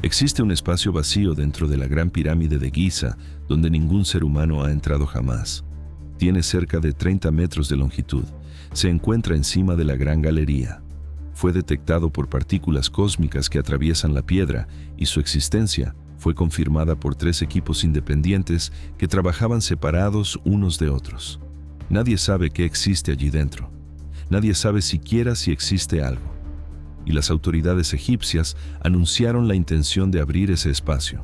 Existe un espacio vacío dentro de la Gran Pirámide de Giza donde ningún ser humano ha entrado jamás. Tiene cerca de 30 metros de longitud. Se encuentra encima de la Gran Galería. Fue detectado por partículas cósmicas que atraviesan la piedra y su existencia fue confirmada por 3 equipos independientes que trabajaban separados unos de otros. Nadie sabe qué existe allí dentro. Nadie sabe siquiera si existe algo. Y las autoridades egipcias anunciaron la intención de abrir ese espacio.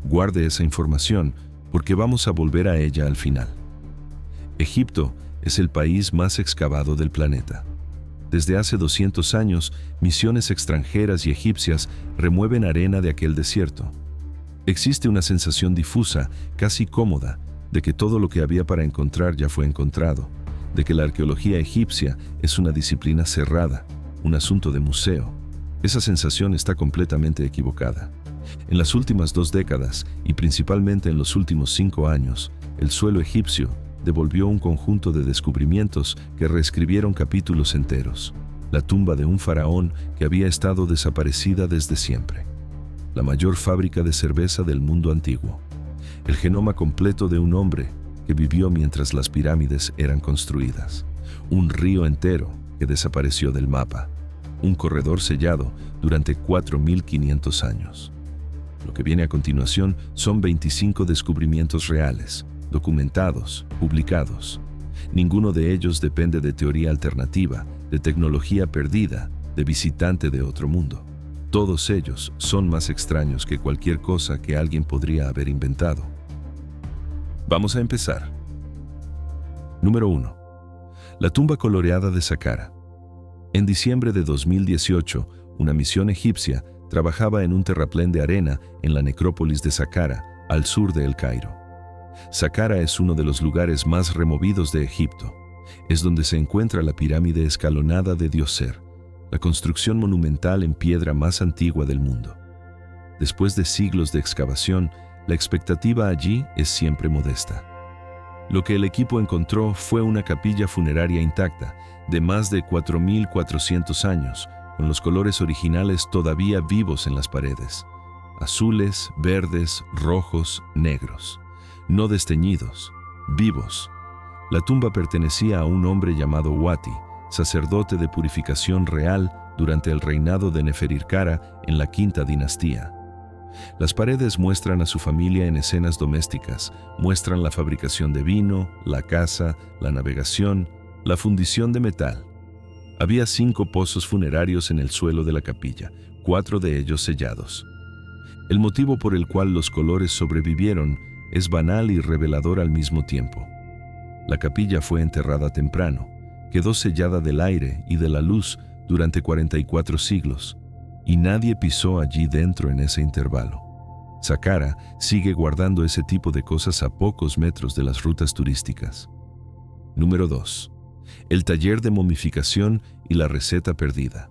Guarde esa información porque vamos a volver a ella al final. Egipto es el país más excavado del planeta. Desde hace 200 años, misiones extranjeras y egipcias remueven arena de aquel desierto. Existe una sensación difusa, casi cómoda, de que todo lo que había para encontrar ya fue encontrado, de que la arqueología egipcia es una disciplina cerrada, un asunto de museo. Esa sensación está completamente equivocada. En las últimas 2 décadas, y principalmente en los últimos 5 años, el suelo egipcio devolvió un conjunto de descubrimientos que reescribieron capítulos enteros. La tumba de un faraón que había estado desaparecida desde siempre. La mayor fábrica de cerveza del mundo antiguo. El genoma completo de un hombre que vivió mientras las pirámides eran construidas. Un río entero que desapareció del mapa. Un corredor sellado durante 4.500 años. Lo que viene a continuación son 25 descubrimientos reales, documentados, publicados. Ninguno de ellos depende de teoría alternativa, de tecnología perdida, de visitante de otro mundo. Todos ellos son más extraños que cualquier cosa que alguien podría haber inventado. Vamos a empezar. Número 1. La tumba coloreada de Saqqara. En diciembre de 2018, una misión egipcia trabajaba en un terraplén de arena en la necrópolis de Saqqara, al sur de El Cairo. Saqqara es uno de los lugares más removidos de Egipto. Es donde se encuentra la pirámide escalonada de Djoser, la construcción monumental en piedra más antigua del mundo. Después de siglos de excavación, la expectativa allí es siempre modesta. Lo que el equipo encontró fue una capilla funeraria intacta, de más de 4.400 años, con los colores originales todavía vivos en las paredes. Azules, verdes, rojos, negros. No desteñidos, vivos. La tumba pertenecía a un hombre llamado Wati, sacerdote de purificación real durante el reinado de Neferirkara en la quinta dinastía. Las paredes muestran a su familia en escenas domésticas, muestran la fabricación de vino, la caza, la navegación, la fundición de metal. Había 5 pozos funerarios en el suelo de la capilla, 4 de ellos sellados. El motivo por el cual los colores sobrevivieron es banal y revelador al mismo tiempo. La capilla fue enterrada temprano, quedó sellada del aire y de la luz durante 44 siglos, y nadie pisó allí dentro en ese intervalo. Saqqara sigue guardando ese tipo de cosas a pocos metros de las rutas turísticas. Número 2. El taller de momificación y la receta perdida.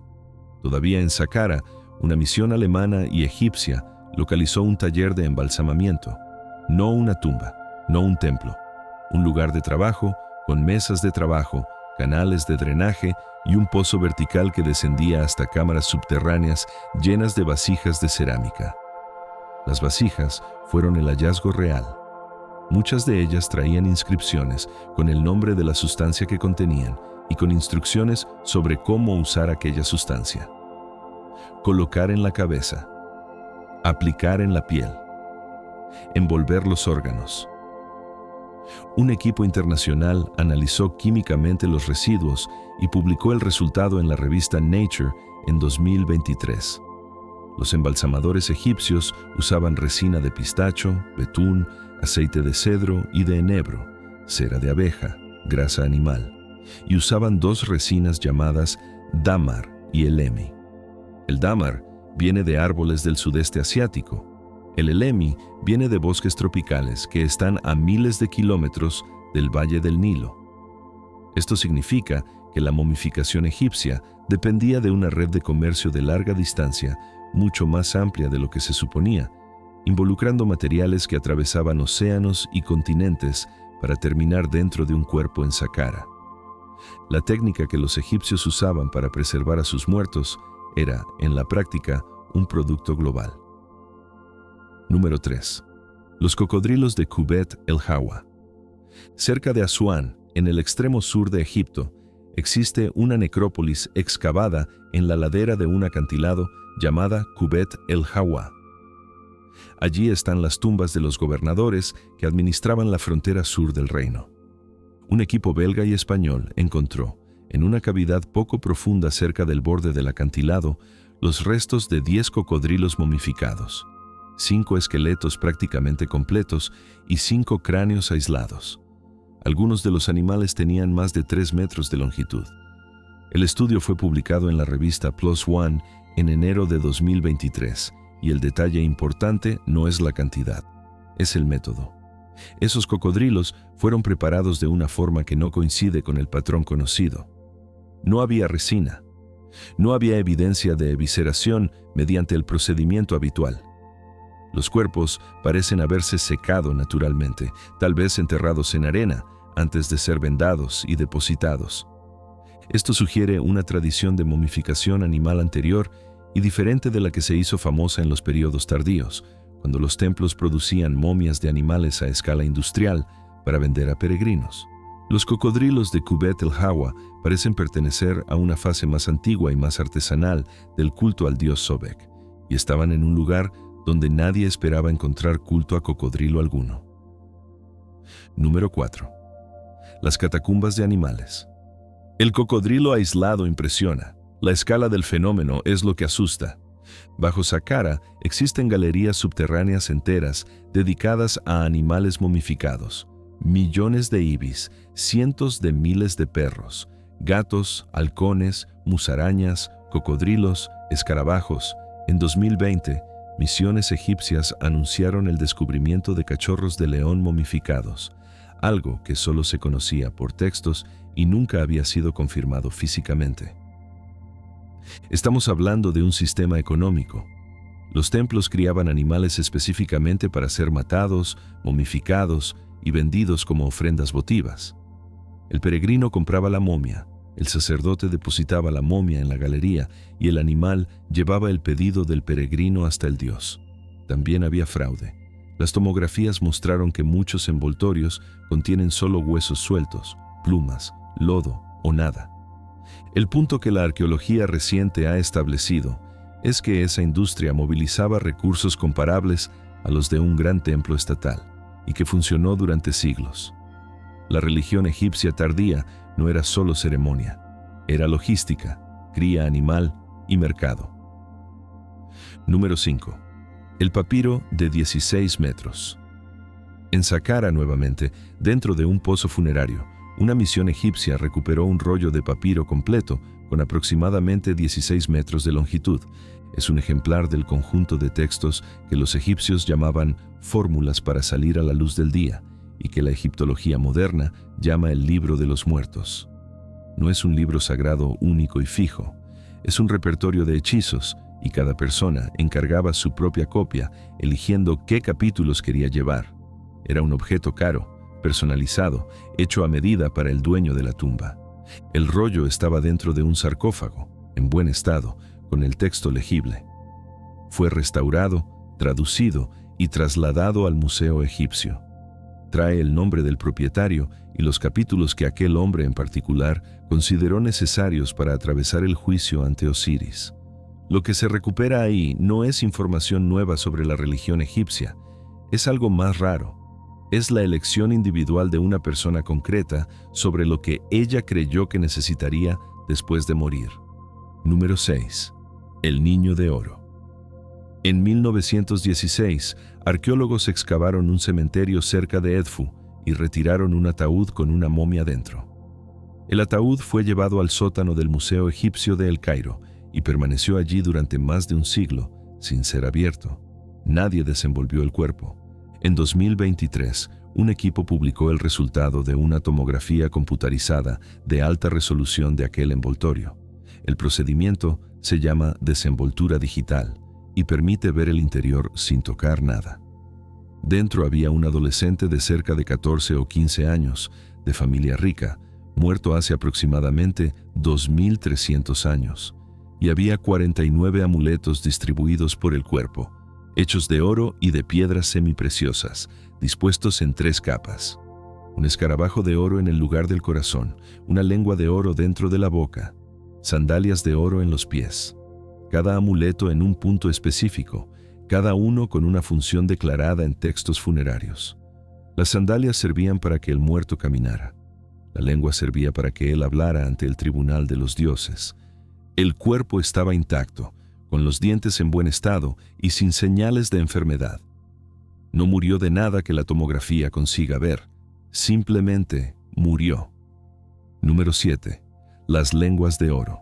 Todavía en Saqqara, una misión alemana y egipcia localizó un taller de embalsamamiento. No una tumba, no un templo. Un lugar de trabajo, con mesas de trabajo, canales de drenaje y un pozo vertical que descendía hasta cámaras subterráneas llenas de vasijas de cerámica. Las vasijas fueron el hallazgo real. Muchas de ellas traían inscripciones con el nombre de la sustancia que contenían y con instrucciones sobre cómo usar aquella sustancia. Colocar en la cabeza. Aplicar en la piel. Envolver los órganos. Un equipo internacional analizó químicamente los residuos y publicó el resultado en la revista Nature en 2023. Los embalsamadores egipcios usaban resina de pistacho, betún, aceite de cedro y de enebro, cera de abeja, grasa animal, y usaban 2 resinas llamadas dámar y elemi. El dámar viene de árboles del sudeste asiático. El elemi viene de bosques tropicales que están a miles de kilómetros del Valle del Nilo. Esto significa que la momificación egipcia dependía de una red de comercio de larga distancia mucho más amplia de lo que se suponía, involucrando materiales que atravesaban océanos y continentes para terminar dentro de un cuerpo en Saqqara. La técnica que los egipcios usaban para preservar a sus muertos era, en la práctica, un producto global. Número 3. Los cocodrilos de Kubet el Hawa. Cerca de Asuán, en el extremo sur de Egipto, existe una necrópolis excavada en la ladera de un acantilado llamada Kubet el Hawa. Allí están las tumbas de los gobernadores que administraban la frontera sur del reino. Un equipo belga y español encontró, en una cavidad poco profunda cerca del borde del acantilado, los restos de 10 cocodrilos momificados, 5 esqueletos prácticamente completos y 5 cráneos aislados. Algunos de los animales tenían más de 3 metros de longitud. El estudio fue publicado en la revista PLOS ONE en enero de 2023, y el detalle importante no es la cantidad, es el método. Esos cocodrilos fueron preparados de una forma que no coincide con el patrón conocido. No había resina. No había evidencia de evisceración mediante el procedimiento habitual. Los cuerpos parecen haberse secado naturalmente, tal vez enterrados en arena, antes de ser vendados y depositados. Esto sugiere una tradición de momificación animal anterior y diferente de la que se hizo famosa en los periodos tardíos, cuando los templos producían momias de animales a escala industrial para vender a peregrinos. Los cocodrilos de Kubet el Hawa parecen pertenecer a una fase más antigua y más artesanal del culto al dios Sobek, y estaban en un lugar donde nadie esperaba encontrar culto a cocodrilo alguno. Número 4. Las catacumbas de animales. El cocodrilo aislado impresiona. La escala del fenómeno es lo que asusta. Bajo Saqqara existen galerías subterráneas enteras dedicadas a animales momificados. Millones de ibis, cientos de miles de perros, gatos, halcones, musarañas, cocodrilos, escarabajos. En 2020, misiones egipcias anunciaron el descubrimiento de cachorros de león momificados, algo que solo se conocía por textos y nunca había sido confirmado físicamente. Estamos hablando de un sistema económico. Los templos criaban animales específicamente para ser matados, momificados y vendidos como ofrendas votivas. El peregrino compraba la momia, el sacerdote depositaba la momia en la galería y el animal llevaba el pedido del peregrino hasta el dios. También había fraude. Las tomografías mostraron que muchos envoltorios contienen solo huesos sueltos, plumas, lodo o nada. El punto que la arqueología reciente ha establecido es que esa industria movilizaba recursos comparables a los de un gran templo estatal y que funcionó durante siglos. La religión egipcia tardía no era solo ceremonia, era logística, cría animal y mercado. Número 5. El papiro de 16 metros. En Saqqara nuevamente, dentro de un pozo funerario, una misión egipcia recuperó un rollo de papiro completo con aproximadamente 16 metros de longitud. Es un ejemplar del conjunto de textos que los egipcios llamaban fórmulas para salir a la luz del día y que la egiptología moderna llama el libro de los muertos. No es un libro sagrado único y fijo, es un repertorio de hechizos y cada persona encargaba su propia copia, eligiendo qué capítulos quería llevar. Era un objeto caro, personalizado, hecho a medida para el dueño de la tumba. El rollo estaba dentro de un sarcófago, en buen estado, con el texto legible. Fue restaurado, traducido y trasladado al Museo Egipcio. Trae el nombre del propietario y los capítulos que aquel hombre en particular consideró necesarios para atravesar el juicio ante Osiris. Lo que se recupera ahí no es información nueva sobre la religión egipcia, es algo más raro. Es la elección individual de una persona concreta sobre lo que ella creyó que necesitaría después de morir. Número 6. El Niño de Oro. En 1916, arqueólogos excavaron un cementerio cerca de Edfu y retiraron un ataúd con una momia dentro. El ataúd fue llevado al sótano del Museo Egipcio de El Cairo y permaneció allí durante más de un siglo, sin ser abierto. Nadie desenvolvió el cuerpo. En 2023, un equipo publicó el resultado de una tomografía computarizada de alta resolución de aquel envoltorio. El procedimiento se llama desenvoltura digital y permite ver el interior sin tocar nada. Dentro había un adolescente de cerca de 14 o 15 años, de familia rica, muerto hace aproximadamente 2.300 años, y había 49 amuletos distribuidos por el cuerpo. hechos de oro y de piedras semipreciosas, dispuestos en 3 capas. Un escarabajo de oro en el lugar del corazón, una lengua de oro dentro de la boca, sandalias de oro en los pies. Cada amuleto en un punto específico, cada uno con una función declarada en textos funerarios. Las sandalias servían para que el muerto caminara. La lengua servía para que él hablara ante el tribunal de los dioses. El cuerpo estaba intacto, con los dientes en buen estado y sin señales de enfermedad. No murió de nada que la tomografía consiga ver. Simplemente murió. Número 7. Las lenguas de oro.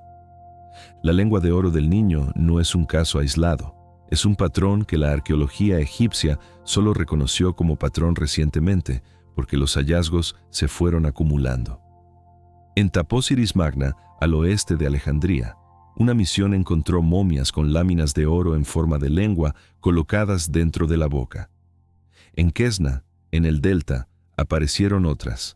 La lengua de oro del niño no es un caso aislado. Es un patrón que la arqueología egipcia solo reconoció como patrón recientemente, porque los hallazgos se fueron acumulando. En Tapósiris Magna, al oeste de Alejandría, una misión encontró momias con láminas de oro en forma de lengua colocadas dentro de la boca. En Quesna, en el delta, aparecieron otras.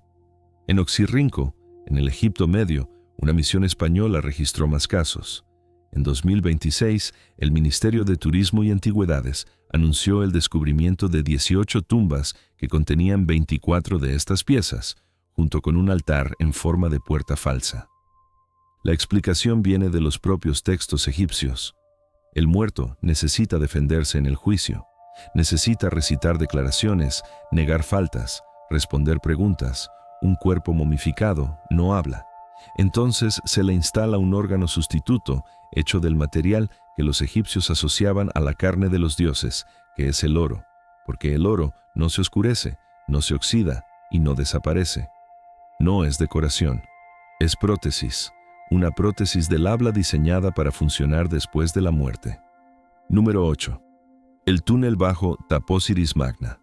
En Oxirrinco, en el Egipto Medio, una misión española registró más casos. En 2026, el Ministerio de Turismo y Antigüedades anunció el descubrimiento de 18 tumbas que contenían 24 de estas piezas, junto con un altar en forma de puerta falsa. La explicación viene de los propios textos egipcios. El muerto necesita defenderse en el juicio, necesita recitar declaraciones, negar faltas, responder preguntas. Un cuerpo momificado no habla. Entonces se le instala un órgano sustituto hecho del material que los egipcios asociaban a la carne de los dioses, que es el oro, porque el oro no se oscurece, no se oxida y no desaparece. No es decoración, es prótesis, una prótesis del habla diseñada para funcionar después de la muerte. Número 8. El túnel bajo Tapósiris Magna.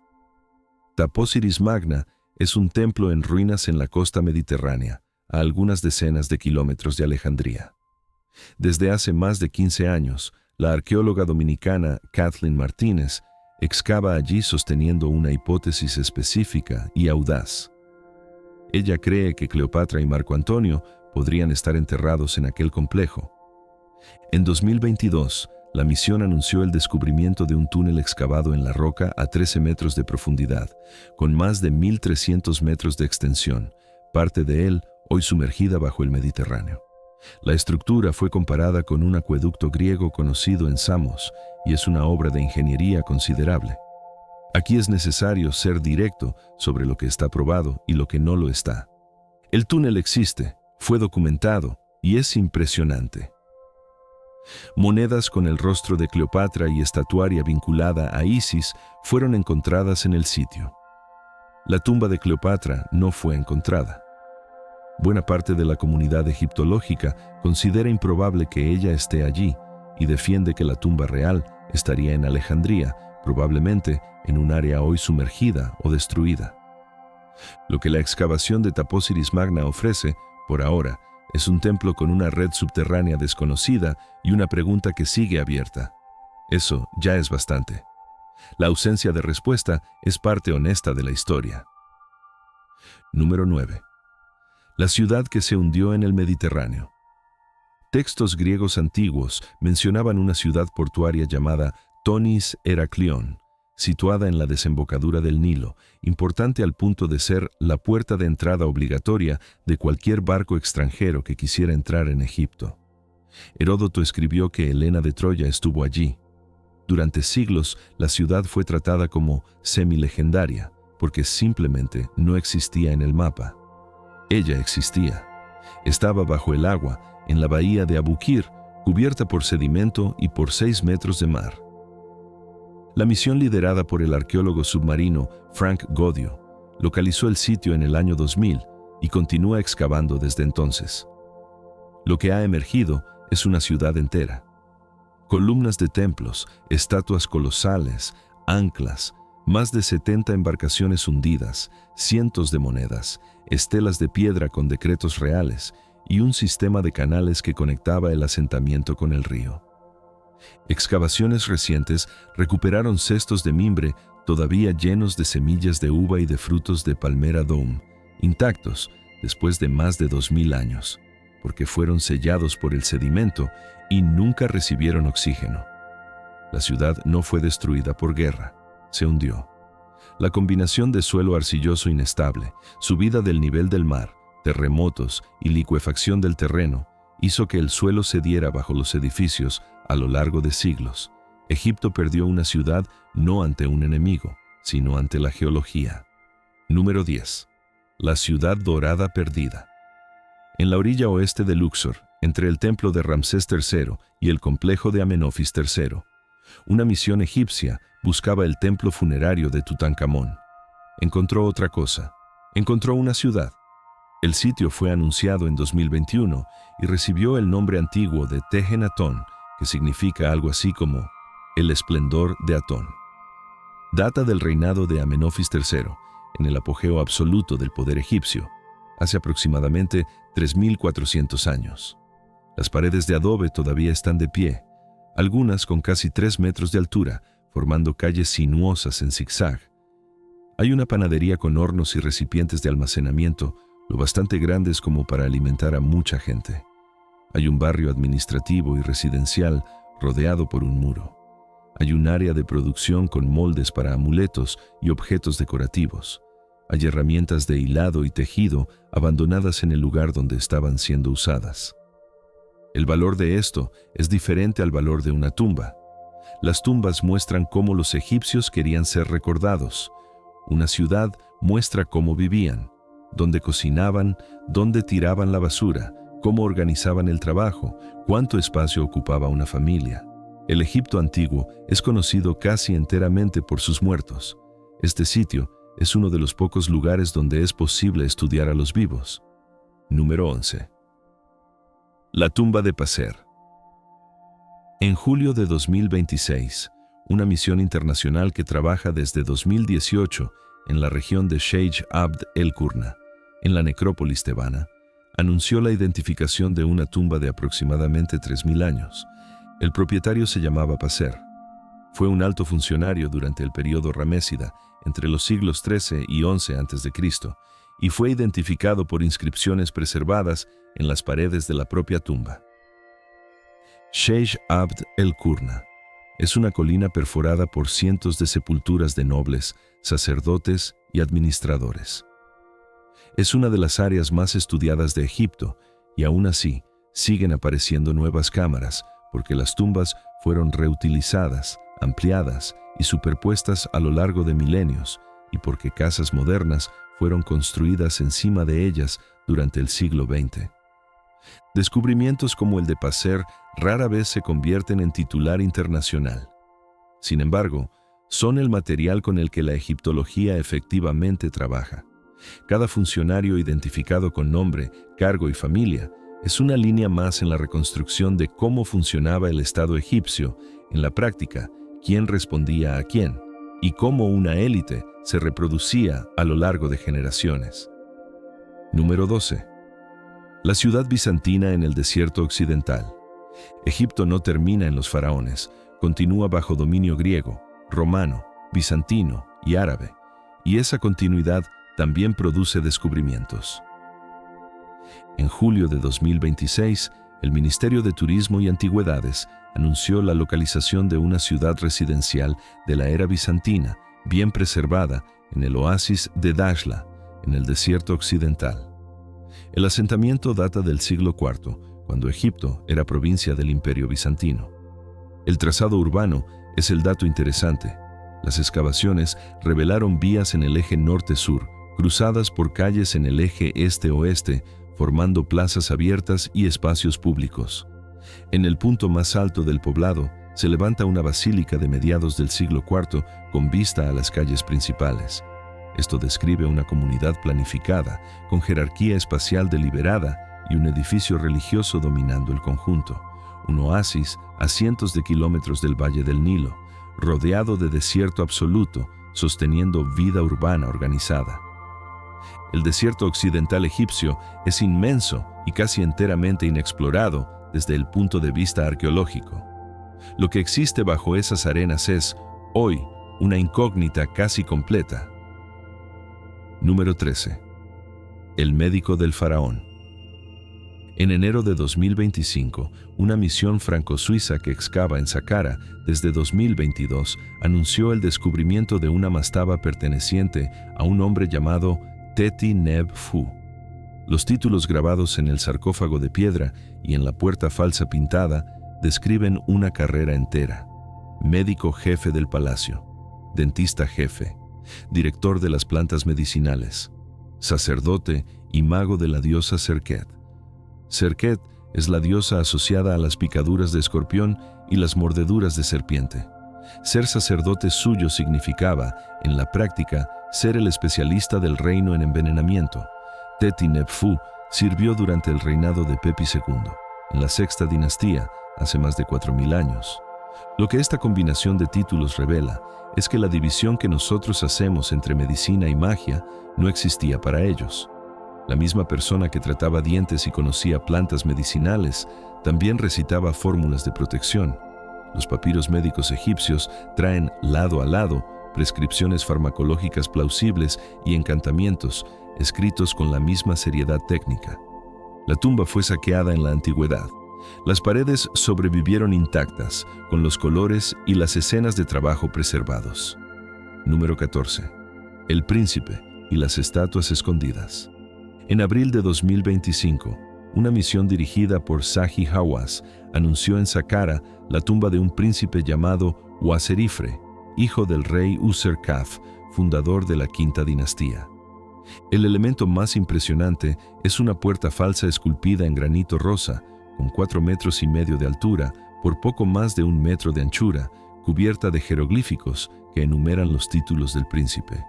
Tapósiris Magna es un templo en ruinas en la costa mediterránea, a algunas decenas de kilómetros de Alejandría. Desde hace más de 15 años, la arqueóloga dominicana Kathleen Martínez excava allí sosteniendo una hipótesis específica y audaz. Ella cree que Cleopatra y Marco Antonio podrían estar enterrados en aquel complejo. En 2022, la misión anunció el descubrimiento de un túnel excavado en la roca a 13 metros de profundidad, con más de 1.300 metros de extensión, parte de él hoy sumergida bajo el Mediterráneo. La estructura fue comparada con un acueducto griego conocido en Samos y es una obra de ingeniería considerable. Aquí es necesario ser directo sobre lo que está probado y lo que no lo está. El túnel existe, fue documentado y es impresionante. Monedas con el rostro de Cleopatra y estatuaria vinculada a Isis fueron encontradas en el sitio. La tumba de Cleopatra no fue encontrada. Buena parte de la comunidad egiptológica considera improbable que ella esté allí y defiende que la tumba real estaría en Alejandría, probablemente en un área hoy sumergida o destruida. Lo que la excavación de Tapósiris Magna ofrece, por ahora, es un templo con una red subterránea desconocida y una pregunta que sigue abierta. Eso ya es bastante. La ausencia de respuesta es parte honesta de la historia. Número 9. La ciudad que se hundió en el Mediterráneo. Textos griegos antiguos mencionaban una ciudad portuaria llamada Tonis Heraklion, situada en la desembocadura del Nilo, importante al punto de ser la puerta de entrada obligatoria de cualquier barco extranjero que quisiera entrar en Egipto. Heródoto escribió que Helena de Troya estuvo allí. Durante siglos, la ciudad fue tratada como semilegendaria, porque simplemente no existía en el mapa. Ella existía. Estaba bajo el agua, en la bahía de Abukir, cubierta por sedimento y por 6 metros de mar. La misión liderada por el arqueólogo submarino Frank Godio localizó el sitio en el año 2000 y continúa excavando desde entonces. Lo que ha emergido es una ciudad entera. Columnas de templos, estatuas colosales, anclas, más de 70 embarcaciones hundidas, cientos de monedas, estelas de piedra con decretos reales y un sistema de canales que conectaba el asentamiento con el río. Excavaciones recientes recuperaron cestos de mimbre todavía llenos de semillas de uva y de frutos de palmera dome, intactos después de más de 2000 años, porque fueron sellados por el sedimento y nunca recibieron oxígeno. La ciudad no fue destruida por guerra, se hundió. La combinación de suelo arcilloso inestable, subida del nivel del mar, terremotos y licuefacción del terreno hizo que el suelo cediera bajo los edificios a lo largo de siglos. Egipto perdió una ciudad no ante un enemigo, sino ante la geología. Número 10. La ciudad dorada perdida. En la orilla oeste de Luxor, entre el templo de Ramsés III y el complejo de Amenofis III, una misión egipcia buscaba el templo funerario de Tutankamón. Encontró otra cosa. Encontró una ciudad. El sitio fue anunciado en 2021 y recibió el nombre antiguo de Tehenatón, que significa algo así como el esplendor de Atón. Data del reinado de Amenofis III, en el apogeo absoluto del poder egipcio, hace aproximadamente 3.400 años. Las paredes de adobe todavía están de pie, algunas con casi 3 metros de altura, formando calles sinuosas en zigzag. Hay una panadería con hornos y recipientes de almacenamiento lo bastante grandes como para alimentar a mucha gente. Hay un barrio administrativo y residencial rodeado por un muro. Hay un área de producción con moldes para amuletos y objetos decorativos. Hay herramientas de hilado y tejido abandonadas en el lugar donde estaban siendo usadas. El valor de esto es diferente al valor de una tumba. Las tumbas muestran cómo los egipcios querían ser recordados. Una ciudad muestra cómo vivían, dónde cocinaban, dónde tiraban la basura, cómo organizaban el trabajo, cuánto espacio ocupaba una familia. El Egipto antiguo es conocido casi enteramente por sus muertos. Este sitio es uno de los pocos lugares donde es posible estudiar a los vivos. Número 11. La tumba de Paser. En julio de 2026, una misión internacional que trabaja desde 2018 en la región de Sheikh Abd el-Qurna, en la necrópolis tebana, anunció la identificación de una tumba de aproximadamente 3.000 años. El propietario se llamaba Paser. Fue un alto funcionario durante el período ramésida, entre los siglos XIII y XI a.C., y fue identificado por inscripciones preservadas en las paredes de la propia tumba. Sheikh Abd el-Qurna es una colina perforada por cientos de sepulturas de nobles, sacerdotes y administradores. Es una de las áreas más estudiadas de Egipto y aún así siguen apareciendo nuevas cámaras porque las tumbas fueron reutilizadas, ampliadas y superpuestas a lo largo de milenios y porque casas modernas fueron construidas encima de ellas durante el siglo XX. Descubrimientos como el de Paser rara vez se convierten en titular internacional. Sin embargo, son el material con el que la egiptología efectivamente trabaja. Cada funcionario identificado con nombre, cargo y familia es una línea más en la reconstrucción de cómo funcionaba el Estado egipcio, en la práctica, quién respondía a quién, y cómo una élite se reproducía a lo largo de generaciones. Número 12. La ciudad bizantina en el desierto occidental. Egipto no termina en los faraones, continúa bajo dominio griego, romano, bizantino y árabe, y esa continuidad también produce descubrimientos. En julio de 2026, el Ministerio de Turismo y Antigüedades anunció la localización de una ciudad residencial de la era bizantina, bien preservada, en el oasis de Dashla, en el desierto occidental. El asentamiento data del siglo IV, cuando Egipto era provincia del Imperio Bizantino. El trazado urbano es el dato interesante. Las excavaciones revelaron vías en el eje norte-sur, cruzadas por calles en el eje este-oeste, formando plazas abiertas y espacios públicos. En el punto más alto del poblado se levanta una basílica de mediados del siglo IV con vista a las calles principales. Esto describe una comunidad planificada, con jerarquía espacial deliberada y un edificio religioso dominando el conjunto, un oasis a cientos de kilómetros del Valle del Nilo, rodeado de desierto absoluto, sosteniendo vida urbana organizada. El desierto occidental egipcio es inmenso y casi enteramente inexplorado desde el punto de vista arqueológico. Lo que existe bajo esas arenas es, hoy, una incógnita casi completa. Número 13. El médico del faraón. En enero de 2025, una misión franco-suiza que excava en Saqqara desde 2022 anunció el descubrimiento de una mastaba perteneciente a un hombre llamado Teti Neb Fu. Los títulos grabados en el sarcófago de piedra y en la puerta falsa pintada describen una carrera entera: médico jefe del palacio, dentista jefe, director de las plantas medicinales, sacerdote y mago de la diosa Serket. Serket es la diosa asociada a las picaduras de escorpión y las mordeduras de serpiente. Ser sacerdote suyo significaba, en la práctica, ser el especialista del reino en envenenamiento. Teti Neb Fu sirvió durante el reinado de Pepi II, en la sexta dinastía, hace más de 4000 años. Lo que esta combinación de títulos revela es que la división que nosotros hacemos entre medicina y magia no existía para ellos. La misma persona que trataba dientes y conocía plantas medicinales también recitaba fórmulas de protección. Los papiros médicos egipcios traen lado a lado prescripciones farmacológicas plausibles y encantamientos escritos con la misma seriedad técnica. La tumba fue saqueada en la antigüedad. Las paredes sobrevivieron intactas, con los colores y las escenas de trabajo preservados. Número 14. El príncipe y las estatuas escondidas. En abril de 2025, una misión dirigida por Zahi Hawass anunció en Saqqara la tumba de un príncipe llamado Uaserifre, hijo del rey Userkaf, fundador de la quinta dinastía. El elemento más impresionante es una puerta falsa esculpida en granito rosa, con 4,5 metros de altura por poco más de 1 metro de anchura, cubierta de jeroglíficos que enumeran los títulos del príncipe.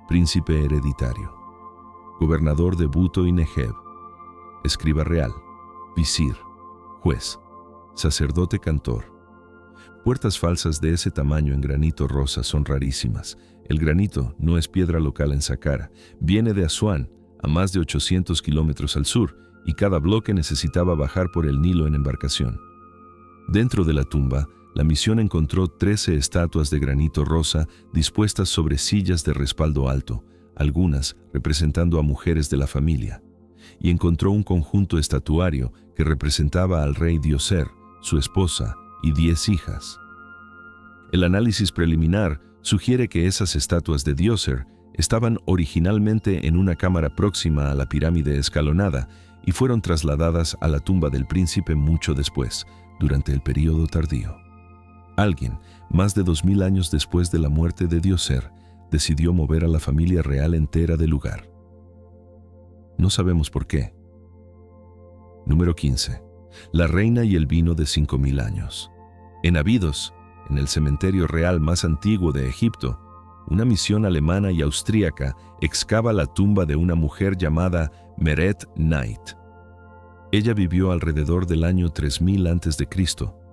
Príncipe hereditario, gobernador de Buto y Negeb, escriba real, visir, juez, sacerdote cantor. Puertas falsas de ese tamaño en granito rosa son rarísimas. El granito no es piedra local en Saqqara, viene de Asuán, a más de 800 kilómetros al sur, y cada bloque necesitaba bajar por el Nilo en embarcación. Dentro de la tumba, la misión encontró 13 estatuas de granito rosa dispuestas sobre sillas de respaldo alto, algunas representando a mujeres de la familia, y encontró un conjunto estatuario que representaba al rey Djoser, su esposa y 10 hijas. El análisis preliminar sugiere que esas estatuas de Djoser estaban originalmente en una cámara próxima a la pirámide escalonada y fueron trasladadas a la tumba del príncipe mucho después, durante el período tardío. Alguien, más de 2000 años después de la muerte de Djoser, decidió mover a la familia real entera del lugar. No sabemos por qué. Número 15. La reina y el vino de 5000 años. En Abidos, en el cementerio real más antiguo de Egipto, una misión alemana y austríaca excava la tumba de una mujer llamada Meret Knight. Ella vivió alrededor del año 3000 a.C.,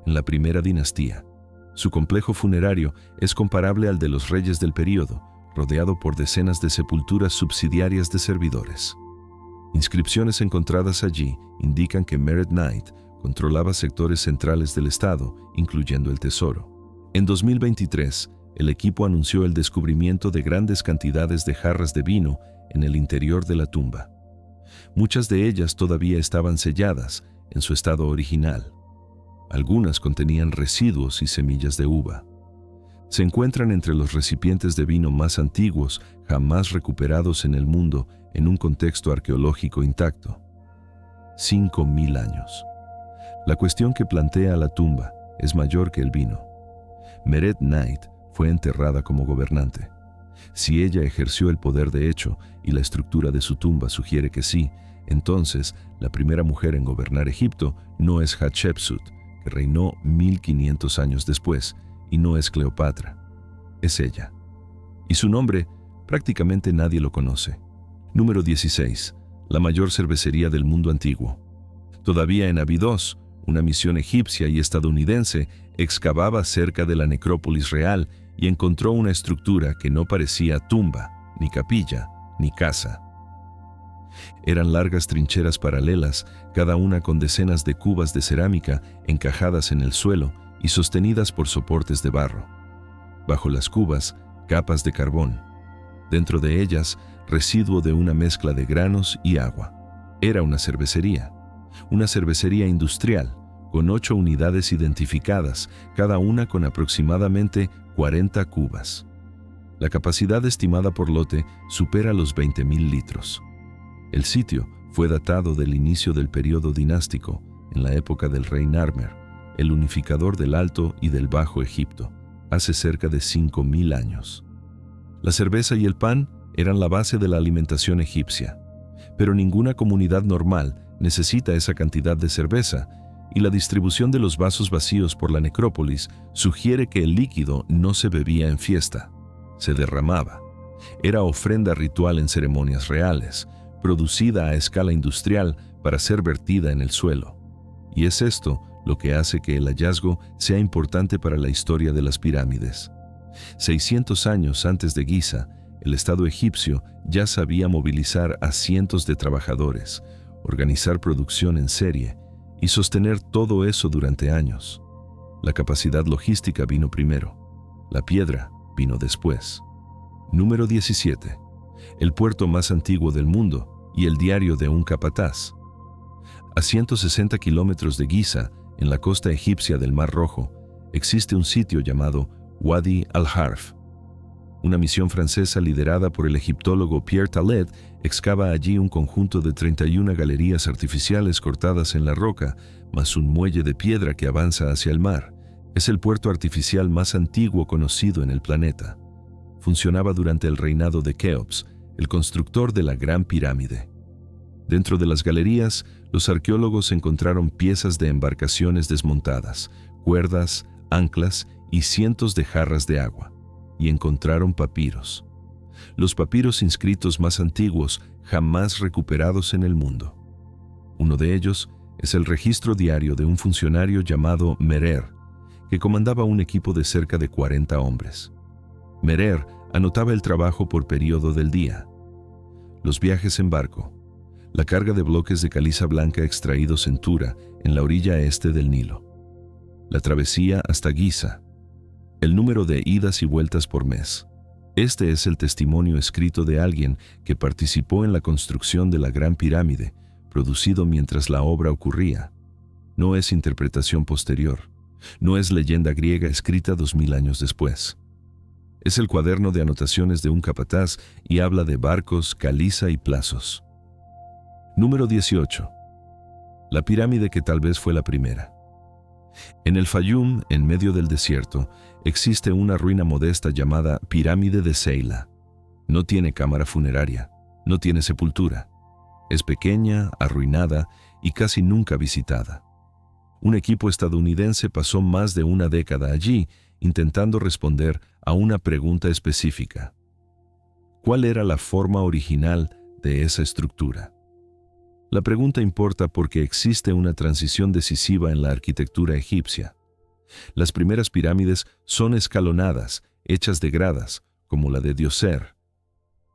en la primera dinastía. Su complejo funerario es comparable al de los reyes del período, rodeado por decenas de sepulturas subsidiarias de servidores. Inscripciones encontradas allí indican que Meret Knight controlaba sectores centrales del Estado, incluyendo el tesoro. En 2023, el equipo anunció el descubrimiento de grandes cantidades de jarras de vino en el interior de la tumba. Muchas de ellas todavía estaban selladas en su estado original. Algunas contenían residuos y semillas de uva. Se encuentran entre los recipientes de vino más antiguos jamás recuperados en el mundo en un contexto arqueológico intacto. 5000 años. La cuestión que plantea la tumba es mayor que el vino. Meret Knight fue enterrada como gobernante. Si ella ejerció el poder de hecho y la estructura de su tumba sugiere que sí, entonces la primera mujer en gobernar Egipto no es Hatshepsut, que reinó 1500 años después, y no es Cleopatra. Es ella. Y su nombre prácticamente nadie lo conoce. Número 16. La mayor cervecería del mundo antiguo. Todavía en Abidos, una misión egipcia y estadounidense excavaba cerca de la necrópolis real y encontró una estructura que no parecía tumba, ni capilla, ni casa. Eran largas trincheras paralelas, cada una con decenas de cubas de cerámica encajadas en el suelo y sostenidas por soportes de barro. Bajo las cubas, capas de carbón. Dentro de ellas, residuo de una mezcla de granos y agua. Era una cervecería. Una cervecería industrial, con 8 unidades identificadas, cada una con aproximadamente 40 cubas. La capacidad estimada por lote supera los 20.000 litros. El sitio fue datado del inicio del período dinástico, en la época del rey Narmer, el unificador del Alto y del Bajo Egipto, hace cerca de 5.000 años. La cerveza y el pan eran la base de la alimentación egipcia, pero ninguna comunidad normal necesita esa cantidad de cerveza, y la distribución de los vasos vacíos por la necrópolis sugiere que el líquido no se bebía en fiesta, se derramaba. Era ofrenda ritual en ceremonias reales, producida a escala industrial para ser vertida en el suelo. Y es esto lo que hace que el hallazgo sea importante para la historia de las pirámides. 600 años antes de Giza, el Estado egipcio ya sabía movilizar a cientos de trabajadores, organizar producción en serie y sostener todo eso durante años. La capacidad logística vino primero, la piedra vino después. Número 17. El puerto más antiguo del mundo y el diario de un capataz. A 160 kilómetros de Giza, en la costa egipcia del Mar Rojo, existe un sitio llamado Wadi al-Harf. Una misión francesa liderada por el egiptólogo Pierre Talet excava allí un conjunto de 31 galerías artificiales cortadas en la roca, más un muelle de piedra que avanza hacia el mar. Es el puerto artificial más antiguo conocido en el planeta. Funcionaba durante el reinado de Keops, el constructor de la Gran Pirámide. Dentro de las galerías, los arqueólogos encontraron piezas de embarcaciones desmontadas, cuerdas, anclas y cientos de jarras de agua, y encontraron papiros. Los papiros inscritos más antiguos jamás recuperados en el mundo. Uno de ellos es el registro diario de un funcionario llamado Merer, que comandaba un equipo de cerca de 40 hombres. Merer anotaba el trabajo por periodo del día, los viajes en barco, la carga de bloques de caliza blanca extraídos en Tura, en la orilla este del Nilo, la travesía hasta Giza, el número de idas y vueltas por mes. Este es el testimonio escrito de alguien que participó en la construcción de la Gran Pirámide, producido mientras la obra ocurría. No es interpretación posterior, no es leyenda griega escrita 2000 años después. Es el cuaderno de anotaciones de un capataz y habla de barcos, caliza y plazos. Número 18. La pirámide que tal vez fue la primera. En el Fayum, en medio del desierto, existe una ruina modesta llamada Pirámide de Seila. No tiene cámara funeraria, no tiene sepultura. Es pequeña, arruinada y casi nunca visitada. Un equipo estadounidense pasó más de una década allí intentando responder a una pregunta específica. ¿Cuál era la forma original de esa estructura? La pregunta importa porque existe una transición decisiva en la arquitectura egipcia. Las primeras pirámides son escalonadas, hechas de gradas, como la de Djoser.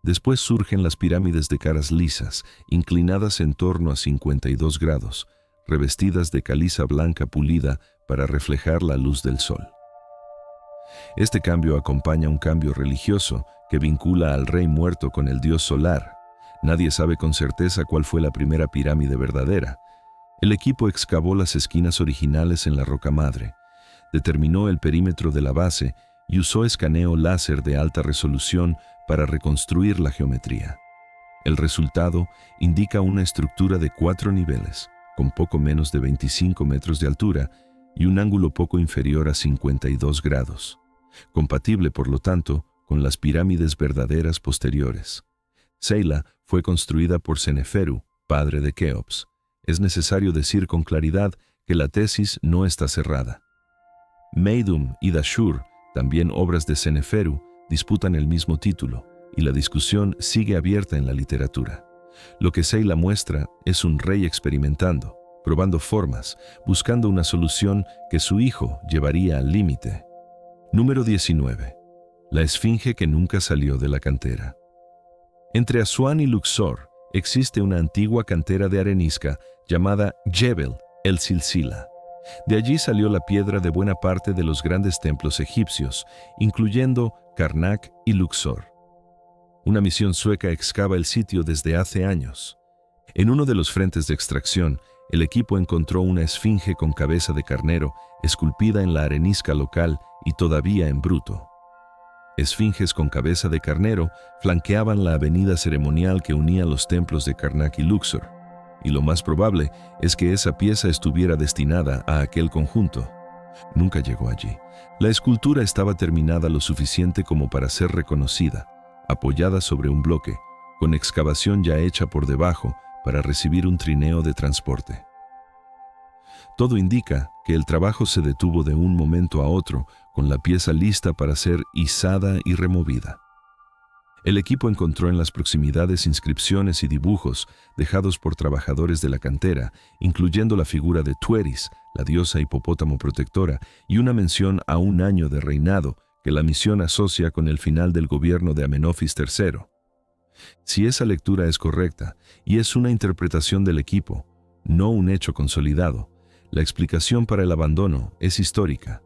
Después surgen las pirámides de caras lisas, inclinadas en torno a 52 grados, revestidas de caliza blanca pulida para reflejar la luz del sol. Este cambio acompaña un cambio religioso que vincula al rey muerto con el dios solar. Nadie sabe con certeza cuál fue la primera pirámide verdadera. El equipo excavó las esquinas originales en la roca madre, determinó el perímetro de la base y usó escaneo láser de alta resolución para reconstruir la geometría. El resultado indica una estructura de 4 niveles, con poco menos de 25 metros de altura y un ángulo poco inferior a 52 grados, compatible por lo tanto con las pirámides verdaderas posteriores. Seila fue construida por Seneferu, padre de Keops. Es necesario decir con claridad que la tesis no está cerrada. Meidum y Dashur, también obras de Seneferu, disputan el mismo título, y la discusión sigue abierta en la literatura. Lo que Seila muestra es un rey experimentando, probando formas, buscando una solución que su hijo llevaría al límite. Número 19. La esfinge que nunca salió de la cantera. Entre Asuán y Luxor existe una antigua cantera de arenisca llamada Jebel el-Silsila. De allí salió la piedra de buena parte de los grandes templos egipcios, incluyendo Karnak y Luxor. Una misión sueca excava el sitio desde hace años. En uno de los frentes de extracción, el equipo encontró una esfinge con cabeza de carnero esculpida en la arenisca local y todavía en bruto. Esfinges con cabeza de carnero flanqueaban la avenida ceremonial que unía los templos de Karnak y Luxor, y lo más probable es que esa pieza estuviera destinada a aquel conjunto. Nunca llegó allí. La escultura estaba terminada lo suficiente como para ser reconocida, apoyada sobre un bloque, con excavación ya hecha por debajo para recibir un trineo de transporte. Todo indica que el trabajo se detuvo de un momento a otro, con la pieza lista para ser izada y removida. El equipo encontró en las proximidades inscripciones y dibujos dejados por trabajadores de la cantera, incluyendo la figura de Tueris, la diosa hipopótamo protectora, y una mención a un año de reinado que la misión asocia con el final del gobierno de Amenofis III. Si esa lectura es correcta, y es una interpretación del equipo, no un hecho consolidado, la explicación para el abandono es histórica.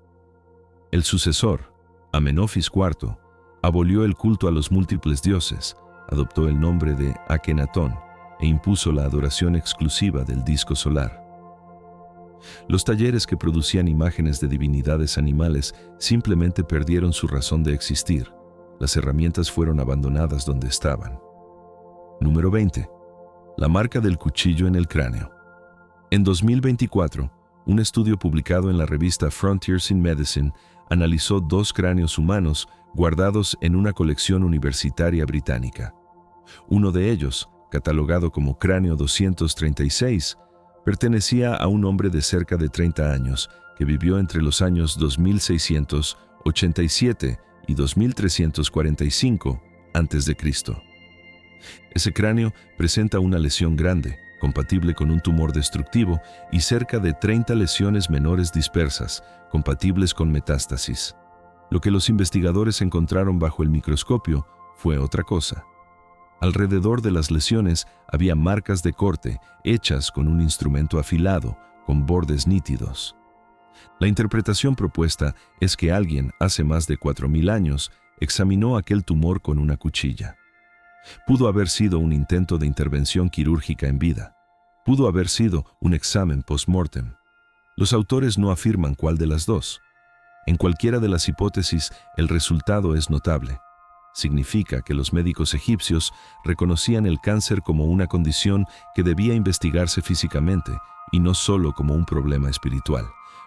El sucesor, Amenofis IV, abolió el culto a los múltiples dioses, adoptó el nombre de Akenatón e impuso la adoración exclusiva del disco solar. Los talleres que producían imágenes de divinidades animales simplemente perdieron su razón de existir. Las herramientas fueron abandonadas donde estaban. Número 20. La marca del cuchillo en el cráneo. En 2024, un estudio publicado en la revista Frontiers in Medicine analizó 2 cráneos humanos guardados en una colección universitaria británica. Uno de ellos, catalogado como cráneo 236, pertenecía a un hombre de cerca de 30 años que vivió entre los años 2687 y 2345 a.C. Ese cráneo presenta una lesión grande, compatible con un tumor destructivo, y cerca de 30 lesiones menores dispersas, compatibles con metástasis. Lo que los investigadores encontraron bajo el microscopio fue otra cosa. Alrededor de las lesiones había marcas de corte hechas con un instrumento afilado, con bordes nítidos. La interpretación propuesta es que alguien, hace más de 4000 años, examinó aquel tumor con una cuchilla. Pudo haber sido un intento de intervención quirúrgica en vida. Pudo haber sido un examen post-mortem. Los autores no afirman cuál de las dos. En cualquiera de las hipótesis, el resultado es notable. Significa que los médicos egipcios reconocían el cáncer como una condición que debía investigarse físicamente y no solo como un problema espiritual.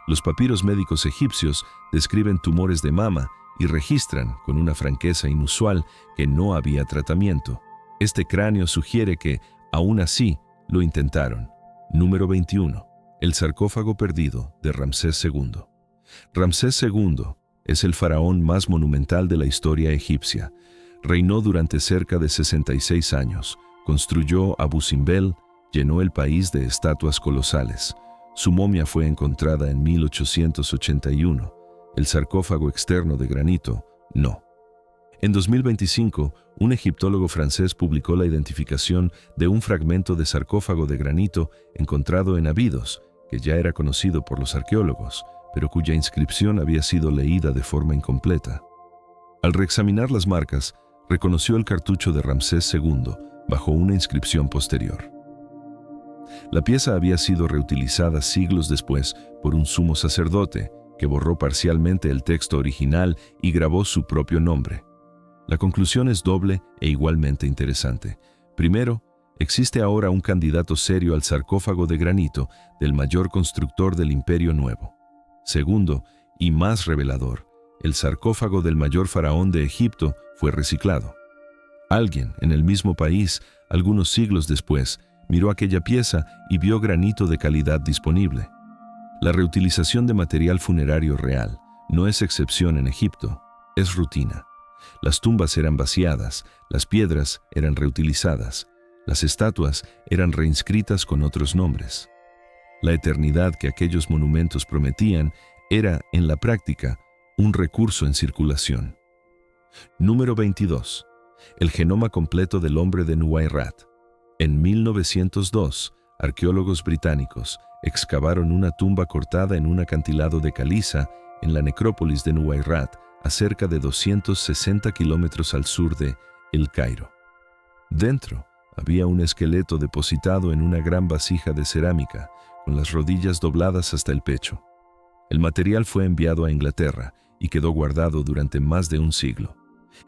Los papiros médicos egipcios describen tumores de mama y registran, con una franqueza inusual, que no había tratamiento. Este cráneo sugiere que, aún así, lo intentaron. Número 21. El sarcófago perdido de Ramsés II. Ramsés II es el faraón más monumental de la historia egipcia. Reinó durante cerca de 66 años, construyó Abu Simbel, llenó el país de estatuas colosales. Su momia fue encontrada en 1881. El sarcófago externo de granito, no. En 2025, un egiptólogo francés publicó la identificación de un fragmento de sarcófago de granito encontrado en Abidos, que ya era conocido por los arqueólogos, pero cuya inscripción había sido leída de forma incompleta. Al reexaminar las marcas, reconoció el cartucho de Ramsés II bajo una inscripción posterior. La pieza había sido reutilizada siglos después por un sumo sacerdote que borró parcialmente el texto original y grabó su propio nombre. La conclusión es doble e igualmente interesante. Primero, existe ahora un candidato serio al sarcófago de granito del mayor constructor del Imperio Nuevo. Segundo, y más revelador, el sarcófago del mayor faraón de Egipto fue reciclado. Alguien en el mismo país, algunos siglos después, miró aquella pieza y vio granito de calidad disponible. La reutilización de material funerario real no es excepción en Egipto, es rutina. Las tumbas eran vaciadas, las piedras eran reutilizadas, las estatuas eran reinscritas con otros nombres. La eternidad que aquellos monumentos prometían era, en la práctica, un recurso en circulación. Número 22. El genoma completo del hombre de Nuweirat. En 1902, arqueólogos británicos excavaron una tumba cortada en un acantilado de caliza en la necrópolis de Nuweirat, a cerca de 260 kilómetros al sur de El Cairo. Dentro Había un esqueleto depositado en una gran vasija de cerámica, con las rodillas dobladas hasta el pecho. El material fue enviado a Inglaterra y quedó guardado durante más de un siglo.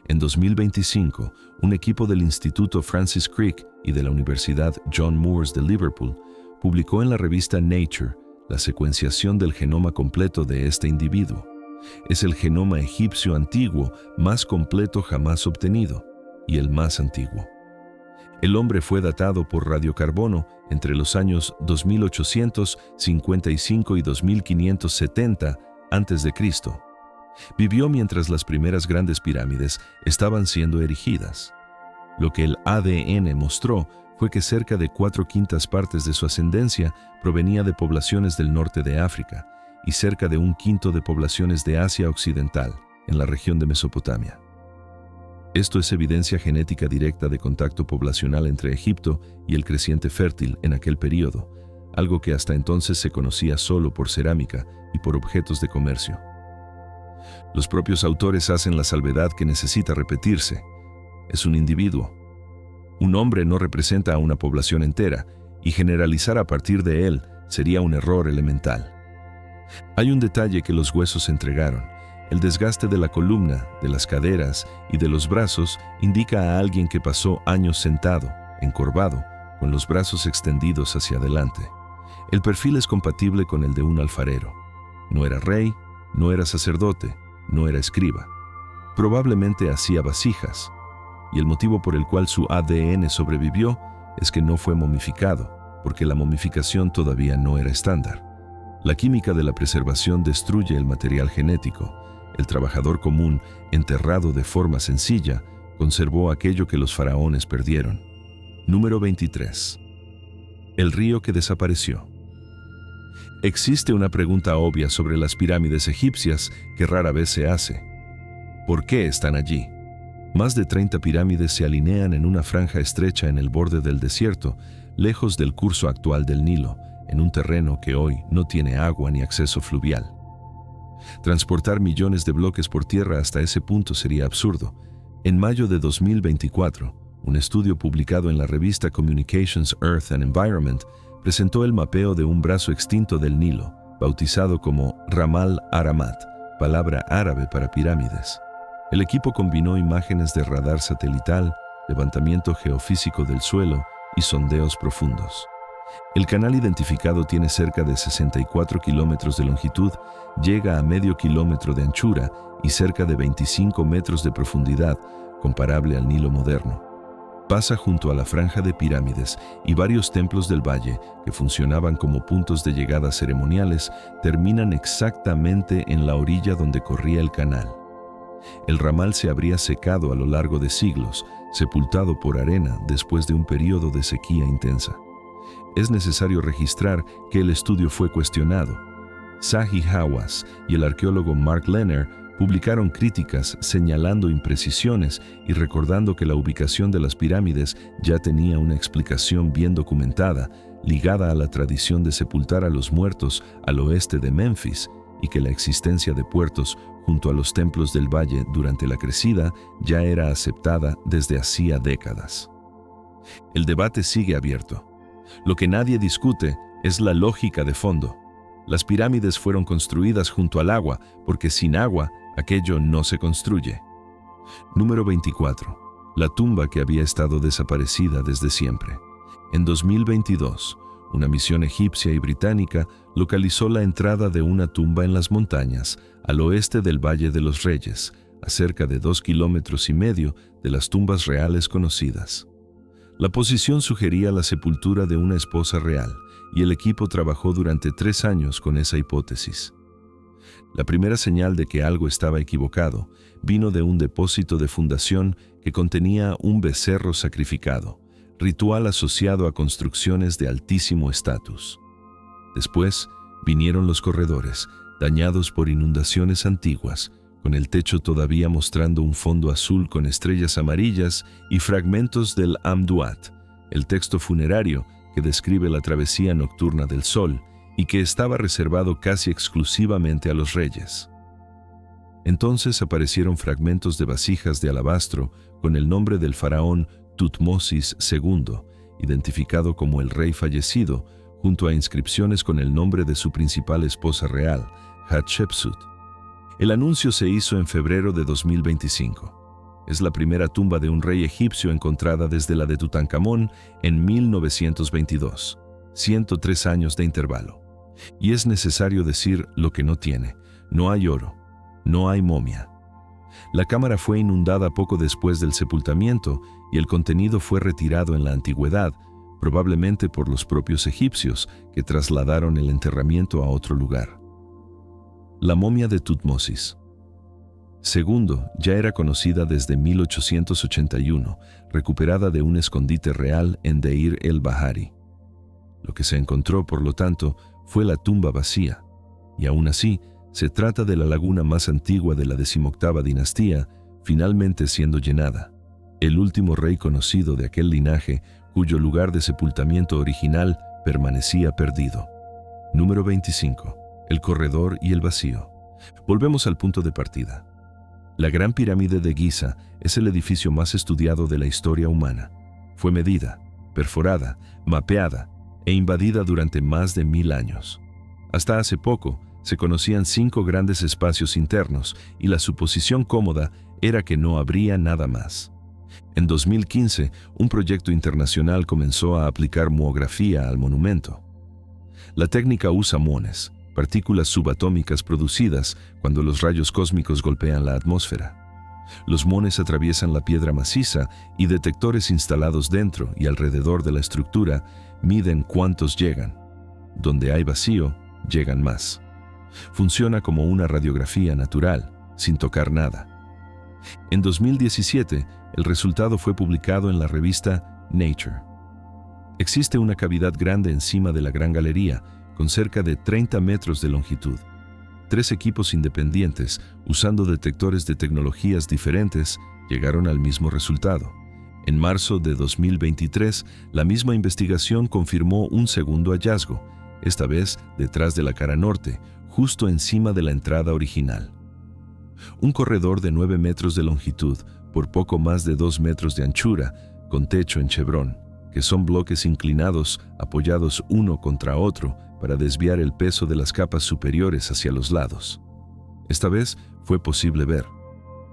En 2025, un equipo del Instituto Francis Crick y de la Universidad John Moores de Liverpool publicó en la revista Nature la secuenciación del genoma completo de este individuo. Es el genoma egipcio antiguo más completo jamás obtenido y el más antiguo. El hombre fue datado por radiocarbono entre los años 2855 y 2570 a.C. Vivió mientras las primeras grandes pirámides estaban siendo erigidas. Lo que el ADN mostró fue que cerca de 4/5 partes de su ascendencia provenía de poblaciones del norte de África y cerca de 1/5 de poblaciones de Asia Occidental, en la región de Mesopotamia. Esto es evidencia genética directa de contacto poblacional entre Egipto y el creciente fértil en aquel período, algo que hasta entonces se conocía solo por cerámica y por objetos de comercio. Los propios autores hacen la salvedad que necesita repetirse. Es un individuo. Un hombre no representa a una población entera, y generalizar a partir de él sería un error elemental. Hay un detalle que los huesos entregaron. El desgaste de la columna, de las caderas y de los brazos indica a alguien que pasó años sentado, encorvado, con los brazos extendidos hacia adelante. El perfil es compatible con el de un alfarero. No era rey, no era sacerdote, no era escriba. Probablemente hacía vasijas, y el motivo por el cual su ADN sobrevivió es que no fue momificado, porque la momificación todavía no era estándar. La química de la preservación destruye el material genético. El trabajador común, enterrado de forma sencilla, conservó aquello que los faraones perdieron. Número 23. El río que desapareció. Existe una pregunta obvia sobre las pirámides egipcias que rara vez se hace. ¿Por qué están allí? Más de 30 pirámides se alinean en una franja estrecha en el borde del desierto, lejos del curso actual del Nilo, en un terreno que hoy no tiene agua ni acceso fluvial. Transportar millones de bloques por tierra hasta ese punto sería absurdo. En mayo de 2024, un estudio publicado en la revista Communications Earth and Environment presentó el mapeo de un brazo extinto del Nilo, bautizado como Ramal Aramat, palabra árabe para pirámides. El equipo combinó imágenes de radar satelital, levantamiento geofísico del suelo y sondeos profundos. El canal identificado tiene cerca de 64 kilómetros de longitud, llega a medio kilómetro de anchura y cerca de 25 metros de profundidad, comparable al Nilo moderno. Pasa junto a la franja de pirámides y varios templos del valle que funcionaban como puntos de llegada ceremoniales terminan exactamente en la orilla donde corría el canal. El ramal se habría secado a lo largo de siglos, sepultado por arena después de un periodo de sequía intensa. Es necesario registrar que el estudio fue cuestionado. Zahi Hawass y el arqueólogo Mark Lehner publicaron críticas señalando imprecisiones y recordando que la ubicación de las pirámides ya tenía una explicación bien documentada, ligada a la tradición de sepultar a los muertos al oeste de Memphis, y que la existencia de puertos junto a los templos del valle durante la crecida ya era aceptada desde hacía décadas. El debate sigue abierto. Lo que nadie discute es la lógica de fondo. Las pirámides fueron construidas junto al agua, porque sin agua, aquello no se construye. Número 24. La tumba que había estado desaparecida desde siempre. En 2022, una misión egipcia y británica localizó la entrada de una tumba en las montañas, al oeste del Valle de los Reyes, a cerca de 2,5 kilómetros de las tumbas reales conocidas. La posición sugería la sepultura de una esposa real, y el equipo trabajó durante 3 años con esa hipótesis. La primera señal de que algo estaba equivocado vino de un depósito de fundación que contenía un becerro sacrificado, ritual asociado a construcciones de altísimo estatus. Después vinieron los corredores, dañados por inundaciones antiguas, con el techo todavía mostrando un fondo azul con estrellas amarillas y fragmentos del Amduat, el texto funerario que describe la travesía nocturna del sol y que estaba reservado casi exclusivamente a los reyes. Entonces aparecieron fragmentos de vasijas de alabastro con el nombre del faraón Tutmosis II, identificado como el rey fallecido, junto a inscripciones con el nombre de su principal esposa real, Hatshepsut. El anuncio se hizo en febrero de 2025. Es la primera tumba de un rey egipcio encontrada desde la de Tutankamón en 1922, 103 años de intervalo. Y es necesario decir lo que no tiene: no hay oro, no hay momia. La cámara fue inundada poco después del sepultamiento y el contenido fue retirado en la antigüedad, probablemente por los propios egipcios, que trasladaron el enterramiento a otro lugar. La momia de Tutmosis II ya era conocida desde 1881, recuperada de un escondite real en Deir el-Bahari. Lo que se encontró, por lo tanto, fue la tumba vacía, y aún así, se trata de la laguna más antigua de la 18ª dinastía, finalmente siendo llenada. El último rey conocido de aquel linaje, cuyo lugar de sepultamiento original permanecía perdido. Número 25. El corredor y el vacío. Volvemos al punto de partida. La Gran Pirámide de Giza es el edificio más estudiado de la historia humana. Fue medida, perforada, mapeada e invadida durante más de 1000 años. Hasta hace poco, se conocían 5 grandes espacios internos y la suposición cómoda era que no habría nada más. En 2015, un proyecto internacional comenzó a aplicar muografía al monumento. La técnica usa muones, partículas subatómicas producidas cuando los rayos cósmicos golpean la atmósfera. Los muones atraviesan la piedra maciza y detectores instalados dentro y alrededor de la estructura miden cuántos llegan. Donde hay vacío, llegan más. Funciona como una radiografía natural, sin tocar nada. En 2017, el resultado fue publicado en la revista Nature. Existe una cavidad grande encima de la Gran Galería, con cerca de 30 metros de longitud. 3 equipos independientes, usando detectores de tecnologías diferentes, llegaron al mismo resultado. En marzo de 2023, la misma investigación confirmó un segundo hallazgo, esta vez detrás de la cara norte, justo encima de la entrada original. Un corredor de 9 metros de longitud por poco más de 2 metros de anchura, con techo en chevrón, que son bloques inclinados apoyados uno contra otro para desviar el peso de las capas superiores hacia los lados. Esta vez fue posible ver.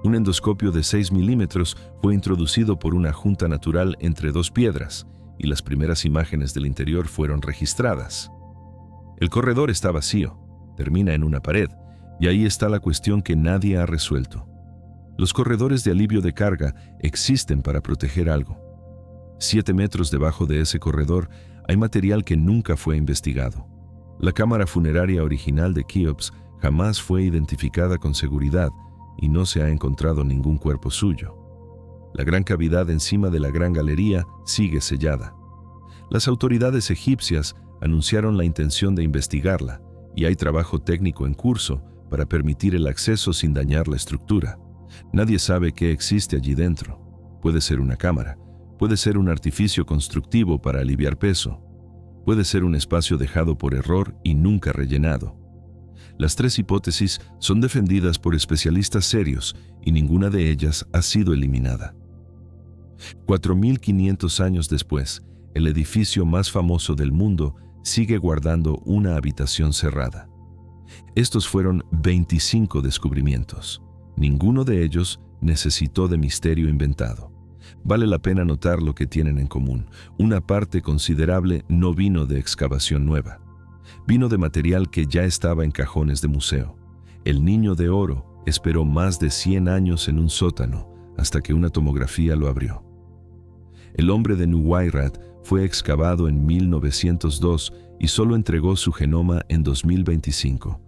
Un endoscopio de 6 milímetros fue introducido por una junta natural entre 2 piedras y las primeras imágenes del interior fueron registradas. El corredor está vacío, termina en una pared, y ahí está la cuestión que nadie ha resuelto. Los corredores de alivio de carga existen para proteger algo. 7 metros debajo de ese corredor hay material que nunca fue investigado. La cámara funeraria original de Keops jamás fue identificada con seguridad y no se ha encontrado ningún cuerpo suyo. La gran cavidad encima de la Gran Galería sigue sellada. Las autoridades egipcias anunciaron la intención de investigarla y hay trabajo técnico en curso para permitir el acceso sin dañar la estructura. Nadie sabe qué existe allí dentro. Puede ser una cámara, puede ser un artificio constructivo para aliviar peso, puede ser un espacio dejado por error y nunca rellenado. Las 3 hipótesis son defendidas por especialistas serios y ninguna de ellas ha sido eliminada. 4.500 años después, el edificio más famoso del mundo sigue guardando una habitación cerrada. Estos fueron 25 descubrimientos. Ninguno de ellos necesitó de misterio inventado. Vale la pena notar lo que tienen en común. Una parte considerable no vino de excavación nueva. Vino de material que ya estaba en cajones de museo. El Niño de Oro esperó más de 100 años en un sótano hasta que una tomografía lo abrió. El hombre de Nuweirat fue excavado en 1902 y solo entregó su genoma en 2025.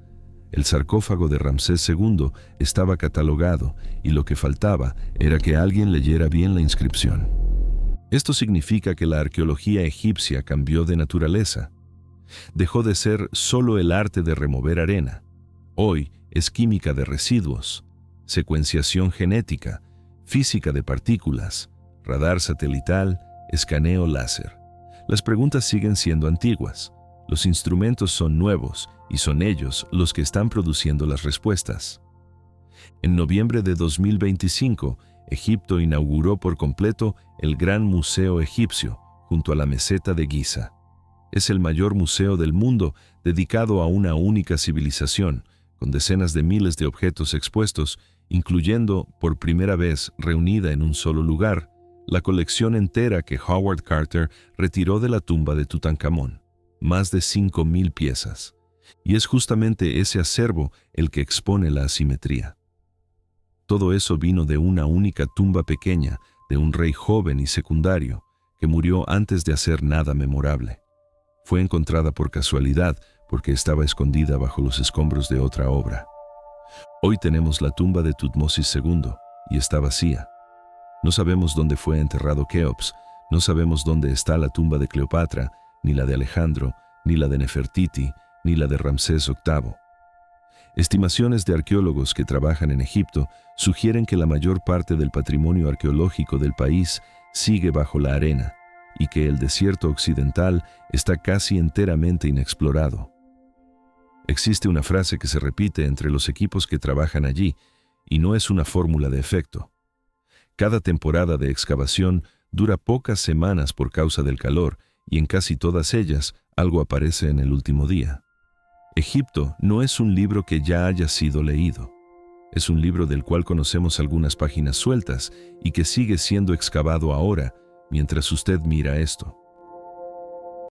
El sarcófago de Ramsés II estaba catalogado y lo que faltaba era que alguien leyera bien la inscripción. Esto significa que la arqueología egipcia cambió de naturaleza. Dejó de ser solo el arte de remover arena. Hoy es química de residuos, secuenciación genética, física de partículas, radar satelital, escaneo láser. Las preguntas siguen siendo antiguas. Los instrumentos son nuevos y son ellos los que están produciendo las respuestas. En noviembre de 2025, Egipto inauguró por completo el Gran Museo Egipcio, junto a la meseta de Giza. Es el mayor museo del mundo dedicado a una única civilización, con decenas de miles de objetos expuestos, incluyendo, por primera vez reunida en un solo lugar, la colección entera que Howard Carter retiró de la tumba de Tutankamón, más de 5.000 piezas. Y es justamente ese acervo el que expone la asimetría. Todo eso vino de una única tumba pequeña de un rey joven y secundario que murió antes de hacer nada memorable. Fue encontrada por casualidad porque estaba escondida bajo los escombros de otra obra. Hoy tenemos la tumba de Tutmosis II y está vacía. No sabemos dónde fue enterrado Keops, no sabemos dónde está la tumba de Cleopatra, ni la de Alejandro, ni la de Nefertiti, ni la de Ramsés VIII. Estimaciones de arqueólogos que trabajan en Egipto sugieren que la mayor parte del patrimonio arqueológico del país sigue bajo la arena y que el desierto occidental está casi enteramente inexplorado. Existe una frase que se repite entre los equipos que trabajan allí y no es una fórmula de efecto. Cada temporada de excavación dura pocas semanas por causa del calor y en casi todas ellas algo aparece en el último día. Egipto no es un libro que ya haya sido leído. Es un libro del cual conocemos algunas páginas sueltas y que sigue siendo excavado ahora mientras usted mira esto.